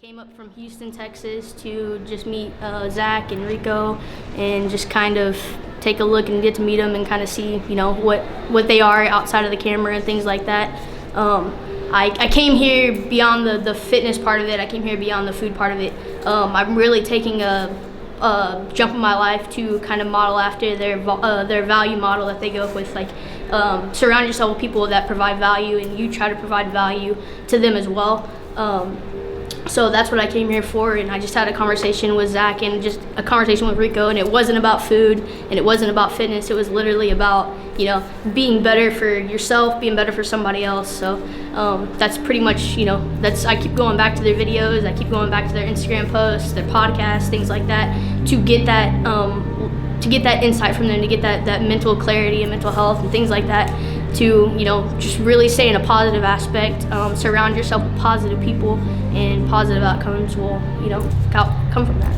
came up from Houston, Texas to just meet Zach and Rico and just kind of take a look and get to meet them and kind of see, you know, what they are outside of the camera and things like that. I came here beyond the fitness part of it. I came here beyond the food part of it. I'm really taking a jump in my life to kind of model after their value model that they go with. Like, surround yourself with people that provide value, and you try to provide value to them as well. So that's what I came here for, and I just had a conversation with Zach and just a conversation with Rico, and it wasn't about food and it wasn't about fitness. It was literally about, you know, being better for yourself, being better for somebody else. So that's pretty much, you know, I keep going back to their videos, I keep going back to their Instagram posts, their podcasts, things like that, to get that insight from them, to get that mental clarity and mental health and things like that, to, you know, just really stay in a positive aspect, surround yourself with positive people, and positive outcomes will, you know, come from that.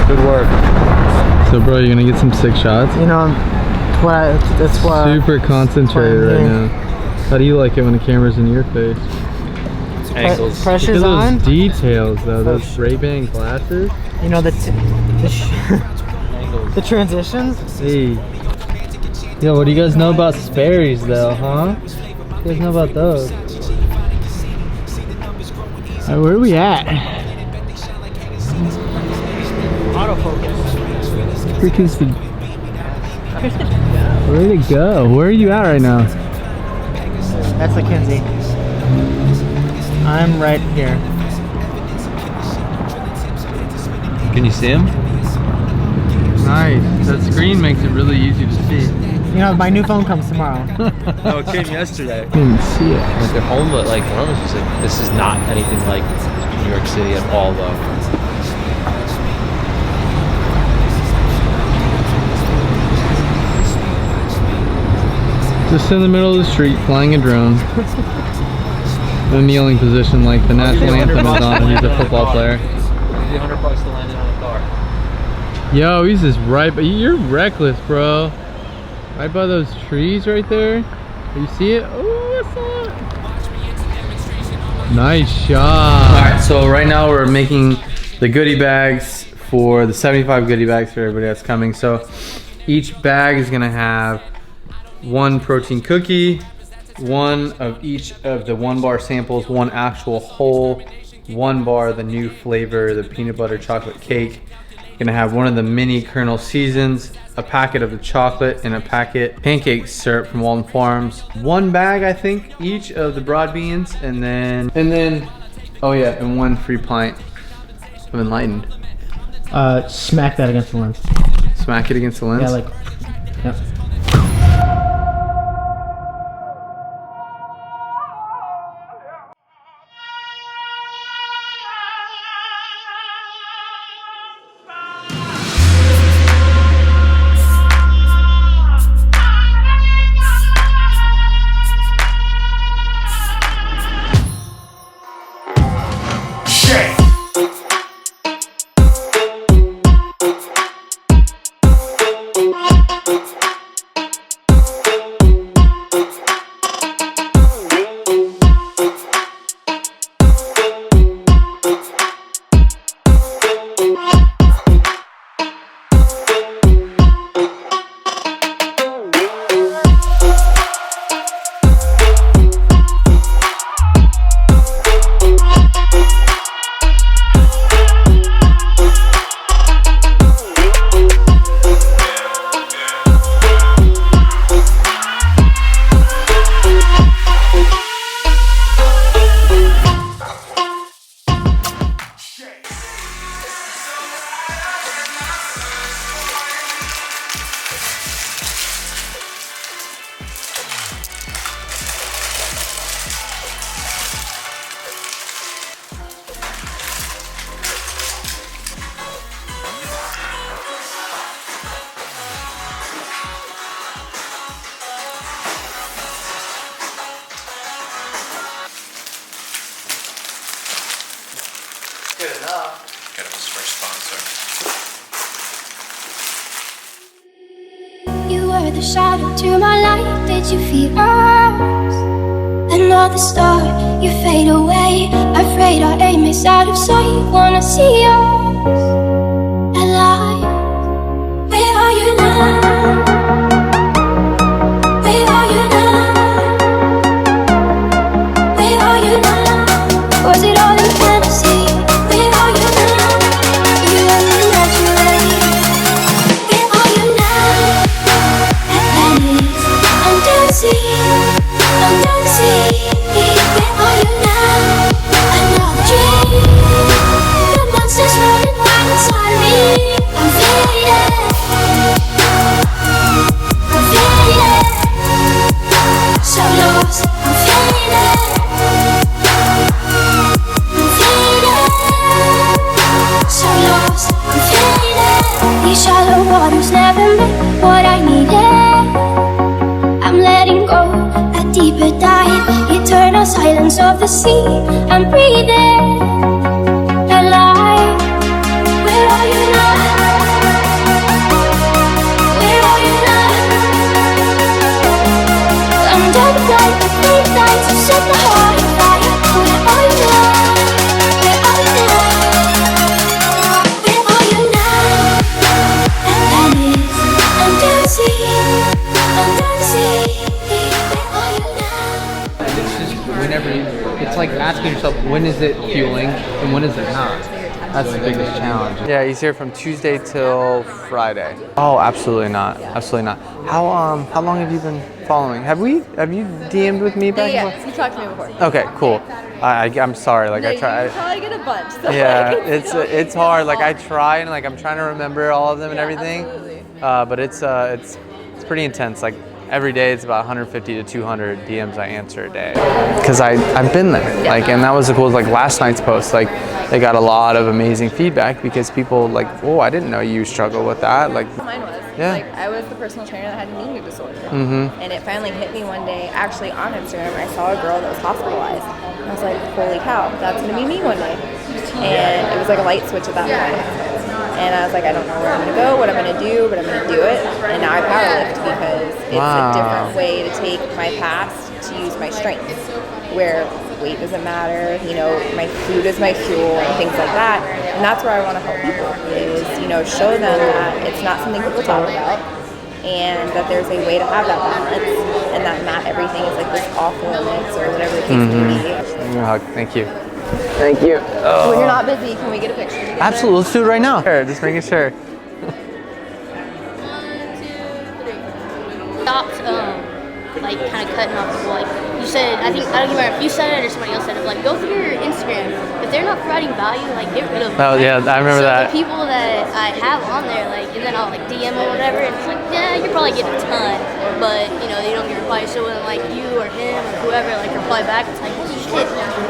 Good work. So bro, you're gonna get some sick shots? You know, that's why. Super concentrated right now. How do you like it when the camera's in your face? Angles. Pressure's Look at on. those details though, those Ray-Ban glasses. You know, the transitions. Hey. Yo, what do you guys know about Sperry's though, huh? What do you guys know about those? Alright, where are we at? Autofocus. Freaking where'd it go? Where are you at right now? That's Mackenzie. I'm right here. Can you see him? Nice. That screen makes it really easy to see. You know, my new phone comes tomorrow. No, it came yesterday. Didn't see it. Like their home, but like one of us was like, this is not anything like New York City at all, though. Just in the middle of the street, flying a drone. In a kneeling position like the national anthem is on. He's a football player. $100 to land it on a car. Yo, he's just right, but you're reckless, bro. Right by those trees right there. You see it? Oh, I saw it. Nice shot. All right, so right now we're making the goodie bags for the 75 goodie bags for everybody that's coming. So each bag is gonna have one protein cookie, one of each of the 1 bar samples, one actual whole 1 bar, the new flavor, the peanut butter chocolate cake. You're gonna have one of the mini Kernel Seasons, a packet of the chocolate, and a packet pancake syrup from Walden Farms. 1 bag, I think, each of the broad beans, and then, oh yeah, and 1 free pint of Enlightened. Smack that against the lens. Smack it against the lens? Yeah, like, yep. Shit. Get him his first sponsor. You were the shadow to my light. Did you feel us? Another star, you fade away. Afraid our aim is out of sight. Wanna see us alive. Where are you now? Where are you now? Where are you now? Was it all in fantasy? Where are you now? You only naturally. Where are you now? Atlantis, under the sea, under the sea. Where are you now? Another dream. The monsters running right inside me. I'm faded. I'm faded. So lost. I'm faded. I'm faded. So lost. I'm faded. These shallow waters never meant what I needed. I'm letting go, a deeper dive, eternal silence of the sea. I'm breathing alive. Where are you now? Where are you now? I'm done with the three nights to set the heart on fire. Where are you now? Where are you now? Where are you now? Atlantis, under the sea, under the sea. Where are you now? It's just whenever it's like asking yourself, when is it fueling and when is it not? That's the biggest challenge. Yeah, he's here from Tuesday till Friday. Oh, absolutely not. Absolutely not. How long have you been following? Have you DM'd with me back? Yeah, you talked to me before. Okay, cool. I'm sorry. Like I try. You probably get a bunch. So Yeah, like, it's hard. Like I try and like I'm trying to remember all of them and Yeah, everything. absolutely. But it's pretty intense. Like every day it's about 150 to 200 DMs I answer a day. Cause I've been there. Like, and that was the cool. Like last night's post, like they got a lot of amazing feedback because people like, oh, I didn't know you struggle with that. Like, Mine was. Yeah. Like, I was the personal trainer that had an eating disorder. And it finally hit me one day, actually on Instagram. I saw a girl that was hospitalized. And I was like, holy cow, that's going to be me one day. And it was like a light switch at that point. And I was like, I don't know where I'm going to go, what I'm going to do, but I'm going to do it. And now I powerlift because it's Wow. a different way to take my past to use my strengths. Where weight doesn't matter, you know, my food is my fuel and things like that. And that's where I want to help people is, you know, show them that it's not something people talk about and that there's a way to have that balance and that not everything is like this off limits or whatever the case may be. give me a hug. Thank you. Thank you. When you're not busy, can we get a picture together? Absolutely. Let's do it right now. Sure, just making sure. 1, 2, 3. Stopped, like, kind of cutting off people. Like, you said, I don't remember if you said it or somebody else said it, like, go through your Instagram. If they're not providing value, like, get rid of them. Oh, yeah, I remember so that. the people that I have on there, like, and then I'll, like, DM or whatever, and it's like, yeah, you're probably getting a ton, but, you know, they don't get replies. So when, like, you or him or whoever, like, reply back, it's like, holy shit.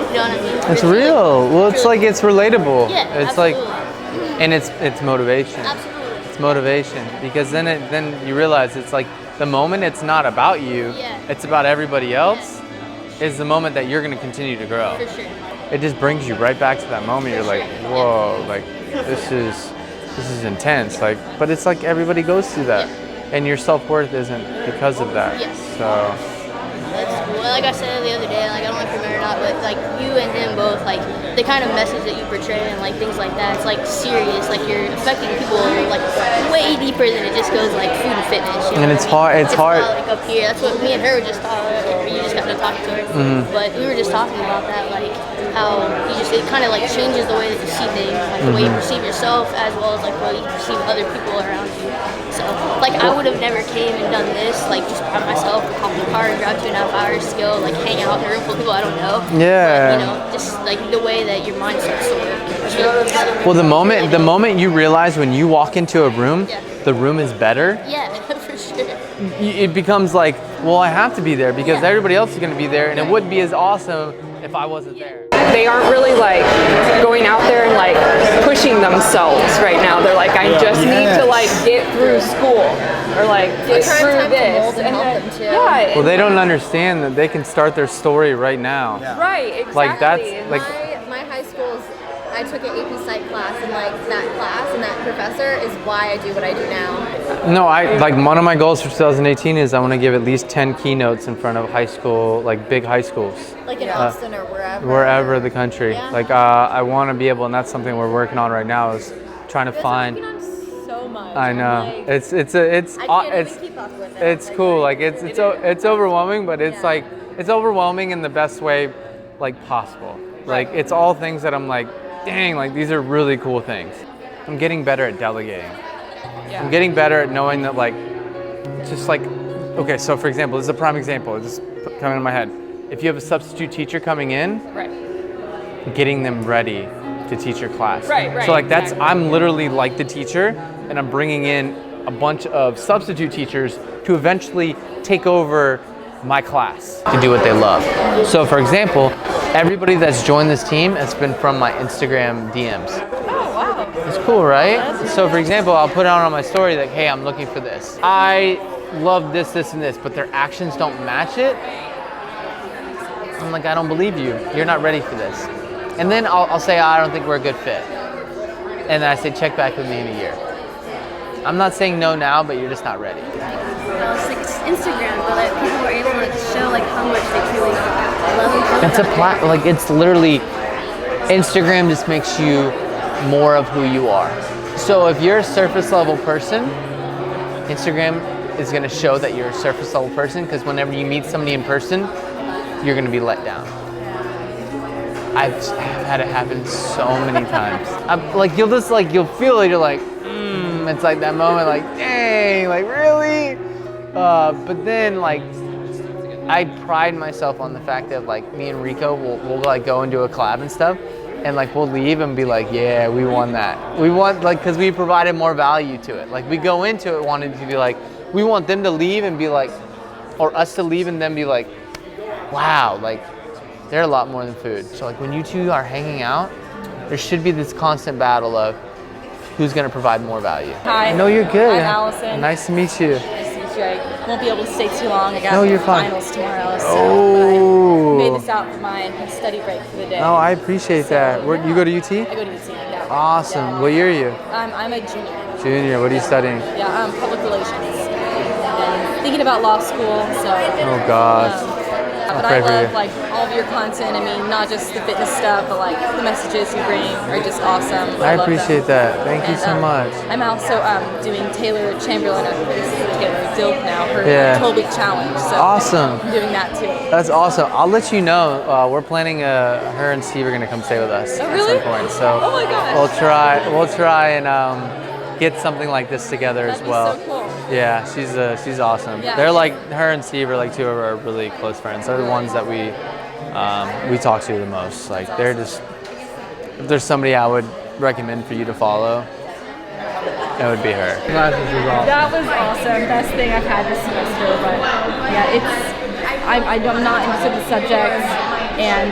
You know what I mean? It's really, real. Well, it's like it's relatable. Yeah, It's absolutely. like, and it's motivation. Absolutely. It's motivation because then you realize it's like the moment it's not about you, Yeah. it's about everybody else. Is the moment that you're going to continue to grow. For sure. It just brings you right back to that moment. You're like, whoa, like this is intense. Like, but it's like everybody goes through that, and your self-worth isn't because of that. Yes. So. Well, like I said the other day, like I don't know if you remember or not, but like you and him both, like the kind of message that you portray and like things like that, it's like serious. Like you're affecting people like way deeper than it just goes like food and fitness. You know And what it's I mean? hard- it's hard. Not, like up here. That's what me and her were just talking. You just got to talk to her, but we were just talking about that, like how it kind of like changes the way that you see things, like the way you perceive yourself as well as like the way you perceive other people around you. So like I would have never came and done this like just by myself, hop in the car and drive 2.5 hours to go like hang out in a room full of people I don't know. Yeah. But, you know, just like the way that your mindset's sort of changes. Well, the moment you realize when you walk into a room, Yeah. the room is better. Yeah, for sure. It becomes like, well, I have to be there because Yeah. everybody else is going to be there, and it wouldn't be as awesome if I wasn't there. They aren't really like going out there and like pushing themselves right now. They're like, I just need to like get through school or like get trying through to this. mold and help them, too. Yeah. Well, they don't understand that they can start their story right now. Right. Exactly. Like that's like My high school's, I I took an AP Psych class, and like that class and that professor is why I do what I do now. No, I like one of my goals for 2018 is I want to give at least 10 keynotes in front of high school, like big high schools. Like in Austin or wherever. Wherever the country. Yeah. Like I want to be able, and that's something we're working on right now is trying to find. So much. I know. Like, it's I can't even keep up with it. it's cool. Like it's overwhelming, but it's like it's overwhelming in the best way like possible. Like it's all things that I'm like, dang, like these are really cool things. I'm getting better at delegating. I'm getting better at knowing that like just like okay, so for example, this is a prime example. It's just coming in my head. If you have a substitute teacher coming in, getting them ready to teach your class. Right, so like that's exactly. I'm literally like the teacher, and I'm bringing in a bunch of substitute teachers to eventually take over my class to do what they love. So for example, everybody that's joined this team has been from my Instagram DMs. Oh, wow. It's cool, right? So for example, I'll put out on my story like, hey, I'm looking for this. I love this, this, and this, but their actions don't match it. I'm like, I don't believe you. You're not ready for this. And then I'll say, I don't think we're a good fit. And then I say, check back with me in a year. I'm not saying no now, but you're just not ready. It's like Instagram, but like people are able to like, show like how much they truly love each other. Like it's literally, Instagram just makes you more of who you are. So if you're a surface level person, Instagram is gonna show that you're a surface level person because whenever you meet somebody in person, you're gonna be let down. I've had it happen so many times. Like you'll feel it, you're like, it's like that moment like, dang, like really? But then like, I pride myself on the fact that like me and Rico will like go and do a collab and stuff, and like we'll leave and be like, yeah, we won that. We want like, cause we provided more value to it. Like we go into it wanting to be like, we want them to leave and be like, or us to leave and then be like, wow, like they're a lot more than food. So like when you two are hanging out, there should be this constant battle of who's gonna provide more value. Hi. No, you're good. I'm Allison. Nice to meet you. Nice to meet you. I won't be able to stay too long. I got No, you're fine. finals tomorrow, so Oh. but I made this out for my study break for the day. Oh, I appreciate that. Where, you go to UT? I go to UT. Yeah. Awesome. Yeah. What year are you? I'm a junior. Junior. What are you studying? Yeah, public relations. And thinking about law school, so. Oh gosh. But pray I for love you. like all of your content. I mean, not just the fitness stuff, but like the messages you bring are just awesome. I love them. appreciate that. Thank you And, so much. I'm also doing Taylor Chamberlain. This is Taylor Dilk now. Her Yeah. 12-week challenge. So Awesome. I'm doing that too. That's awesome. I'll let you know. We're planning. Her and Steve are gonna come stay with us Oh, really? at some point. So Oh my gosh. we'll try and get something like this together That'd as well. be so cool. Yeah, she's awesome. Yeah. They're like, her and Steve are like two of our really close friends. They're the ones that we talk to the most. Like they're just, if there's somebody I would recommend for you to follow, it would be her. Classes was awesome. That was awesome. Best thing I've had this semester. But yeah, I'm not into the subjects, and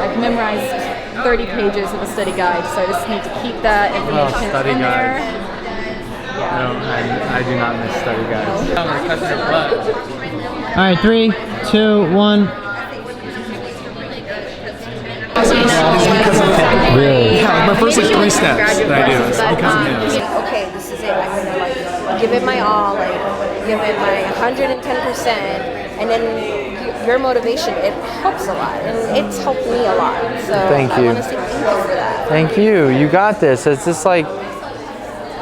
I've memorized 30 pages of a study guide, so I just need to keep that information study in there. guides. I do not miss study guides. I'm gonna cut your butt. All right, 3, 2, 1. Really? Yeah, like my first like 3 steps that I do is because of him. Okay, this is it. I'm gonna like give it my all, like give it my 110%, and then your motivation, it helps a lot, and it's helped me a lot. So Thank I you. want to say thank you for that. Thank you. You got this. It's just like,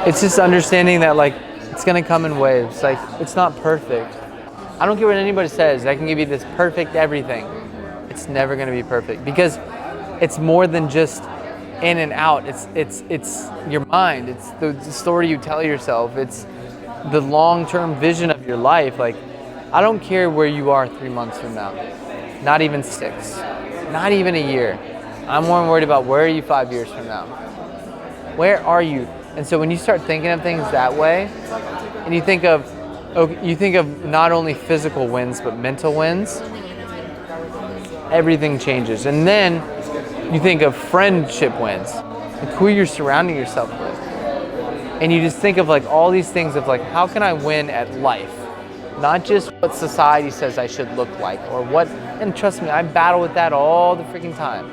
it's just understanding that like it's gonna come in waves. Like it's not perfect. I don't care what anybody says. I can give you this perfect everything. It's never gonna be perfect because it's more than just in and out. It's your mind. It's the story you tell yourself. It's the long-term vision of your life. Like I don't care where you are 3 months from now, not even 6, not even a year. I'm more worried about where are you 5 years from now. Where are you? And so when you start thinking of things that way, and you think of not only physical wins but mental wins, everything changes. And then you think of friendship wins, like who you're surrounding yourself with. And you just think of like all these things of like, how can I win at life? Not just what society says I should look like or what, and trust me, I battle with that all the freaking time.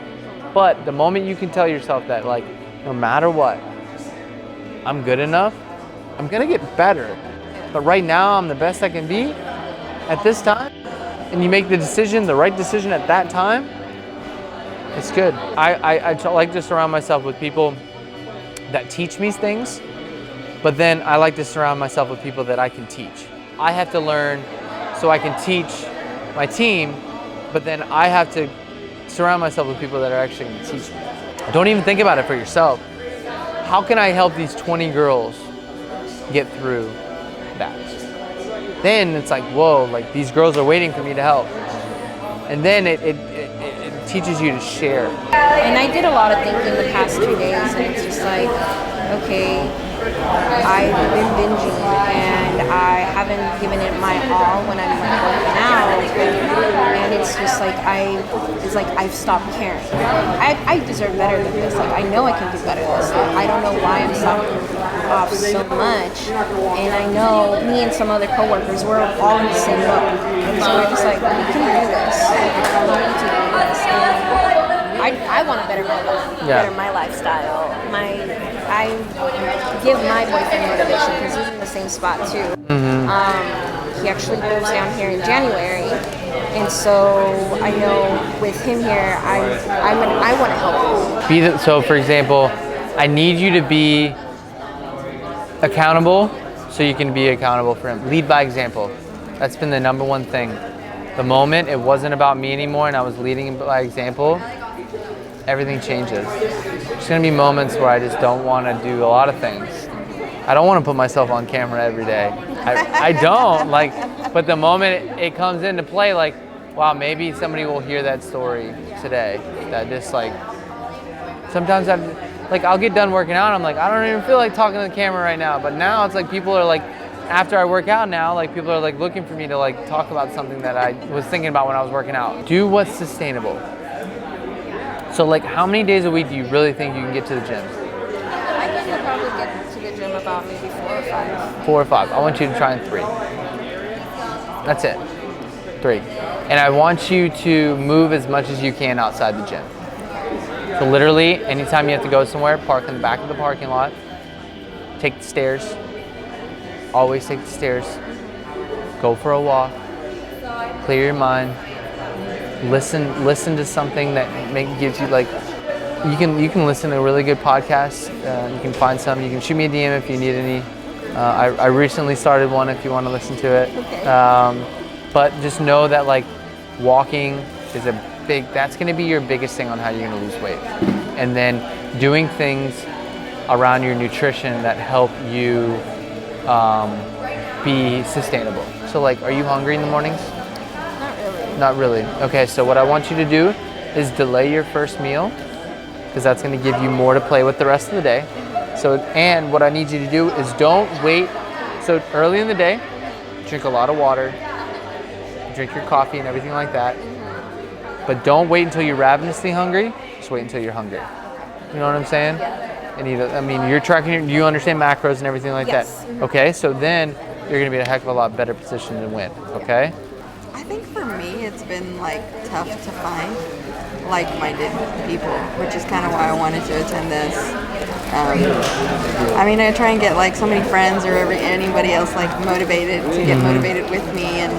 But the moment you can tell yourself that, like, no matter what, I'm good enough, I'm gonna get better. But right now, I'm the best I can be at this time, and you make the decision, the right decision at that time, it's good. I like to surround myself with people that teach me things, but then I like to surround myself with people that I can teach. I have to learn so I can teach my team, but then I have to surround myself with people that are actually going to teach me. Don't even think about it for yourself. How can I help these 20 girls get through that? Then it's like, whoa, like these girls are waiting for me to help. And then it teaches you to share. And I did a lot of thinking the past 2 days, and it's just like, okay, I've been binging and I haven't given it my all when I'm like working out, and it's just like I've stopped caring. I deserve better than this. Like, I know I can do better than this. Like, I don't know why I'm slacking off so much, and I know me and some other coworkers, we're all in the same boat, and so we're just like, we can do this. We need to do this. And I want to better my lifestyle. I give my boyfriend motivation because he's in the same spot too. He actually moves down here in January, and so I know with him here, I want to help him. So, for example, I need you to be accountable, so you can be accountable for him. Lead by example. That's been the number one thing. The moment it wasn't about me anymore, and I was leading by example, everything changes. There's gonna be moments where I just don't want to do a lot of things. I don't want to put myself on camera every day. I don't, like, but the moment it comes into play, like, wow, maybe somebody will hear that story today. That just, like, sometimes I'll get done working out, I'm like, I don't even feel like talking to the camera right now. But now it's like people are like, after I work out now, like people are like looking for me to like talk about something that I was thinking about when I was working out. Do what's sustainable. So like, how many days a week do you really think you can get to the gym? I can probably get to the gym about maybe 4 or 5. 4 or 5. I want you to try in 3. That's it. 3. And I want you to move as much as you can outside the gym. So literally, anytime you have to go somewhere, park in the back of the parking lot, take the stairs. Always take the stairs. Go for a walk. Clear your mind. Listen to something that gives you, like, you can listen to a really good podcast. You can find some. You can shoot me a DM if you need any. I recently started one if you want to listen to it. Okay. But just know that, like, walking is that's going to be your biggest thing on how you're going to lose weight. And then doing things around your nutrition that help you be sustainable. So like, are you hungry in the mornings? Not really. Not really. Okay, so what I want you to do is delay your first meal, because that's going to give you more to play with the rest of the day. So, and what I need you to do is don't wait. So early in the day, drink a lot of water, drink your coffee and everything like that. But don't wait until you're ravenously hungry. Just wait until you're hungry. You know what I'm saying? And you're tracking. Do you understand macros and everything like that? Okay, so then you're gonna be in a heck of a lot better position to win. Okay. I think for me, it's been like tough to find like-minded people, which is kind of why I wanted to attend this. I try and get like so many friends or anybody else like motivated to get motivated with me, and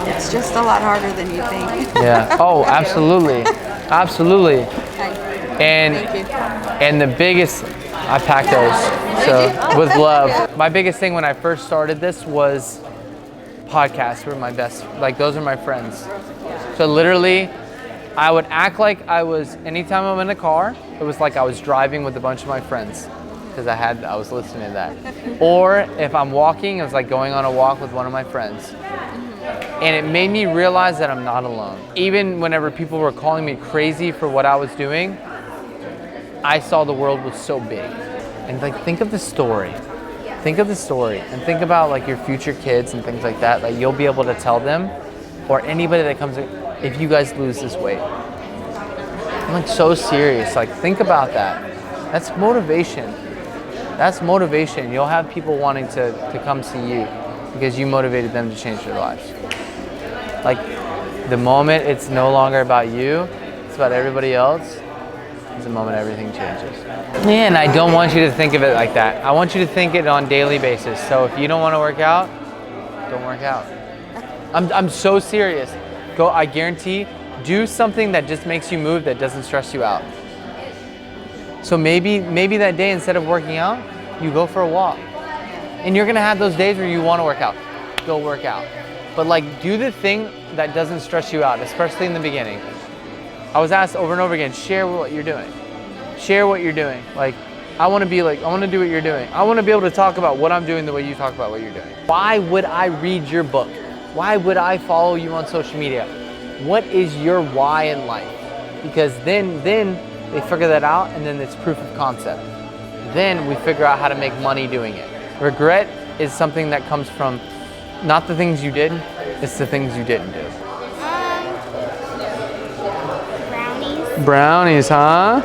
it's just a lot harder than you think. Yeah. Oh, absolutely, absolutely. And the biggest, I packed those, so with love. My biggest thing when I first started this was podcasts were my best, like those are my friends. So literally, I would act like anytime I'm in a car, it was like I was driving with a bunch of my friends, because I was listening to that. Or if I'm walking, it was like going on a walk with one of my friends. And it made me realize that I'm not alone. Even whenever people were calling me crazy for what I was doing, I saw the world was so big. And like, think of the story. Think of the story and think about like your future kids and things like that. Like, you'll be able to tell them, or anybody that comes, if you guys lose this weight. I'm like so serious. Like, think about that. That's motivation. That's motivation. You'll have people wanting to come see you because you motivated them to change their lives. Like, the moment it's no longer about you, it's about everybody else, is the moment everything changes. And I don't want you to think of it like that. I want you to think it on a daily basis. So if you don't want to work out, don't work out. I'm so serious. Go, I guarantee, do something that just makes you move, that doesn't stress you out. So maybe that day, instead of working out, you go for a walk. And you're gonna have those days where you wanna work out. Go work out. But like, do the thing that doesn't stress you out, especially in the beginning. I was asked over and over again, share what you're doing. Share what you're doing. Like, I wanna do what you're doing. I wanna be able to talk about what I'm doing the way you talk about what you're doing. Why would I read your book? Why would I follow you on social media? What is your why in life? Because then they figure that out, and then it's proof of concept. Then we figure out how to make money doing it. Regret is something that comes from not the things you did, it's the things you didn't do. Brownies. Brownies, huh?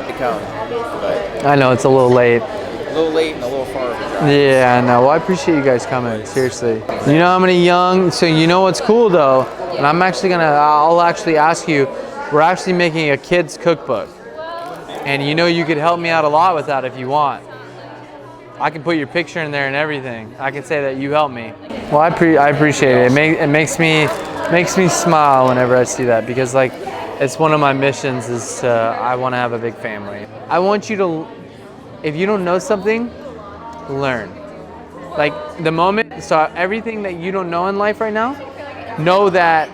I know it's a little late. A little late and a little far. Yeah, I know. Well, I appreciate you guys coming, seriously. You know how many young, so you know what's cool though, and I'll actually ask you, we're actually making a kid's cookbook. And you know you could help me out a lot with that if you want. I can put your picture in there and everything. I can say that you helped me. Well, I appreciate it. It makes me smile whenever I see that, because like, it's one of my missions is I want to have a big family. I want you to, if you don't know something, learn. Like the moment, so everything that you don't know in life right now, know that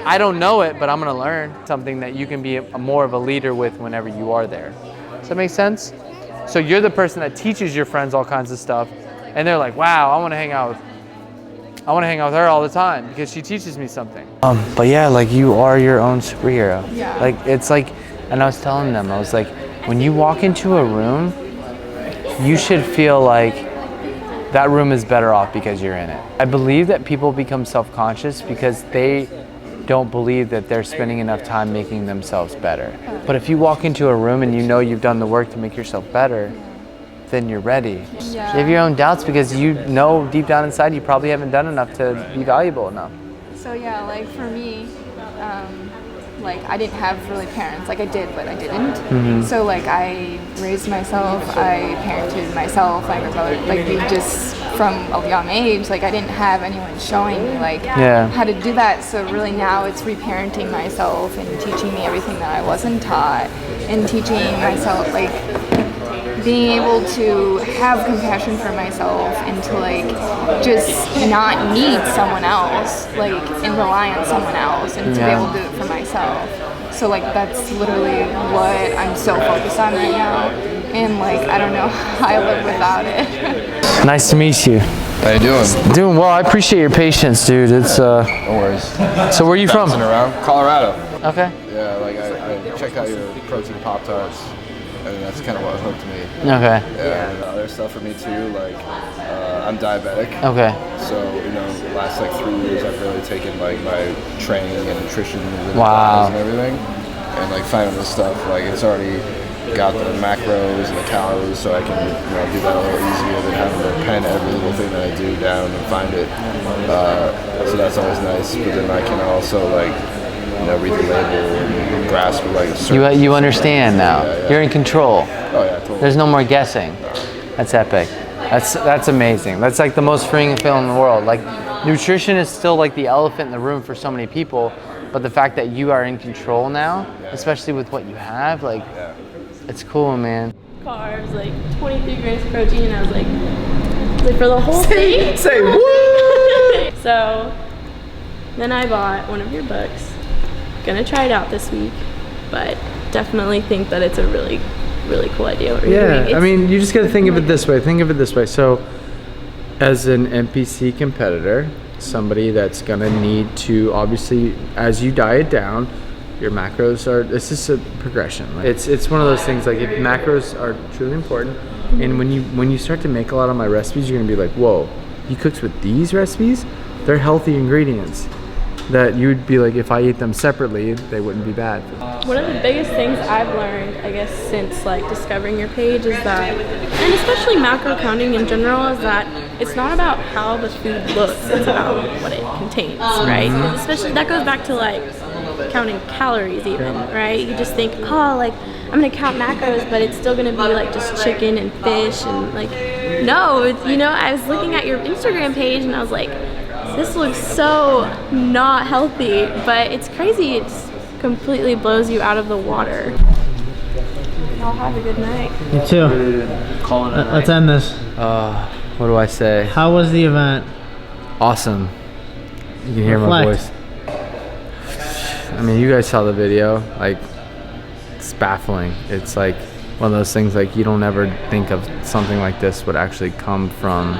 I don't know it, but I'm gonna learn something that you can be more of a leader with whenever you are there. Does that make sense? So you're the person that teaches your friends all kinds of stuff, and they're like, wow, I wanna hang out with her all the time because she teaches me something. But yeah, like you are your own superhero. Yeah. Like it's like, and I was telling them, I was like, when you walk into a room, you should feel like that room is better off because you're in it. I believe that people become self-conscious because they don't believe that they're spending enough time making themselves better. But if you walk into a room and you know you've done the work to make yourself better, then you're ready. Yeah. You have your own doubts because you know deep down inside you probably haven't done enough to be valuable enough. So yeah, like for me, like I didn't have really parents. Like I did, but I didn't. Mm-hmm. So like I raised myself, I parented myself, my brother, like we just from a young age, like I didn't have anyone showing me like how to do that. So really now it's reparenting myself and teaching me everything that I wasn't taught, and teaching myself like being able to have compassion for myself and to like just not need someone else, like and rely on someone else, and to be able to do it for myself. So like that's literally what I'm so focused on right now, and like I don't know how I live without it. Nice to meet you. How you doing? Doing well. I appreciate your patience, dude. It's No worries. So where are you from? Bouncing around. Colorado. Okay. Yeah, like I checked out your protein Pop-Tarts, and that's kind of what hooked me. Okay. Yeah, and other stuff for me too. Like I'm diabetic. Okay. So the last like 3 years, I've really taken like my training and nutrition and Wow. and everything, and like finding this stuff, like it's already got the macros and the calories, so I can do that a little easier than having to pen every little thing that I do down and find it. So that's always nice. But then I can also like read the label and grasp like certain You understand now. Yeah. You're in control. Oh yeah, totally. There's no more guessing. That's epic. That's amazing. That's like the most freeing feeling in the world. Like nutrition is still like the elephant in the room for so many people, but the fact that you are in control now, especially with what you have, like it's cool, man. Carbs, like 23 grams of protein, and I was like for the whole thing? Say what? So then I bought one of your books. Gonna try it out this week, but definitely think that it's a really, really cool idea what you're doing. Yeah, I mean, you just got to think of it this way. Think of it this way. So, as an NPC competitor, somebody that's gonna need to obviously, as you diet down, your macros are. This is a progression. It's one of those things. Like if macros are truly important, and when you start to make a lot of my recipes, you're gonna be like, whoa, he cooks with these recipes? They're healthy ingredients that you'd be like, if I eat them separately, they wouldn't be bad. One of the biggest things I've learned, I guess, since like discovering your page is that, and especially macro counting in general, is that it's not about how the food looks, it's about what it contains, right? 'Cause especially that goes back to like counting calories even, right? You just think, oh, like I'm gonna count macros, but it's still gonna be like just chicken and fish and like, no, you know, I was looking at your Instagram page and I was like, this looks so not healthy, but it's crazy. It just completely blows you out of the water. Y'all have a good night. You too. Let's end this. What do I say? How was the event? Awesome. You can hear my voice. I mean, you guys saw the video. Like, it's baffling. It's like one of those things like you don't ever think of something like this would actually come from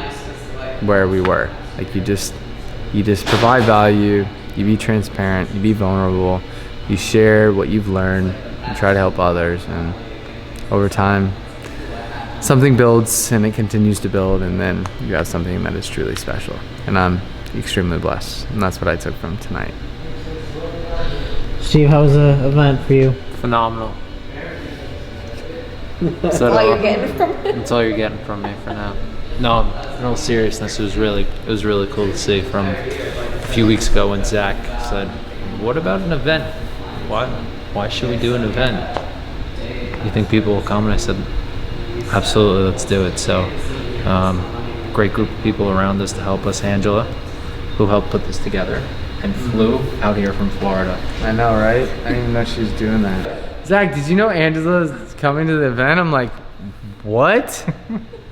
where we were. Like you just provide value, you be transparent, you be vulnerable, you share what you've learned, you try to help others, and over time something builds and it continues to build, and then you have something that is truly special. And I'm extremely blessed, and that's what I took from tonight. Steve, how was the event for you? Phenomenal. That's all you're getting from it? That's all you're getting from me for now. No, in all seriousness, it was really cool to see. From a few weeks ago when Zach said, "What about an event? Why should we do an event? You think people will come?" And I said, "Absolutely, let's do it." So, great group of people around us to help us. Angela, who helped put this together, and flew out here from Florida. I know, right? I didn't even know she was doing that. Zach, did you know Angela's coming to the event? I'm like, what?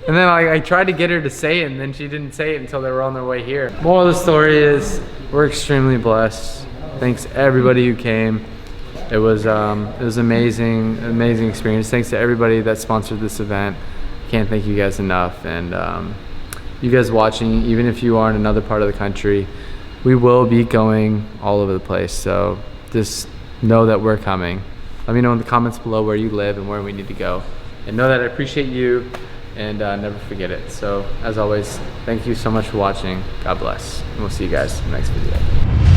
And then I tried to get her to say it, and then she didn't say it until they were on their way here. Moral of the story is, we're extremely blessed. Thanks to everybody who came. It was amazing experience. Thanks to everybody that sponsored this event. Can't thank you guys enough. And you guys watching, even if you are in another part of the country, we will be going all over the place. So just know that we're coming. Let me know in the comments below where you live and where we need to go. And know that I appreciate you, and never forget it. So as always, thank you so much for watching. God bless. And we'll see you guys in the next video.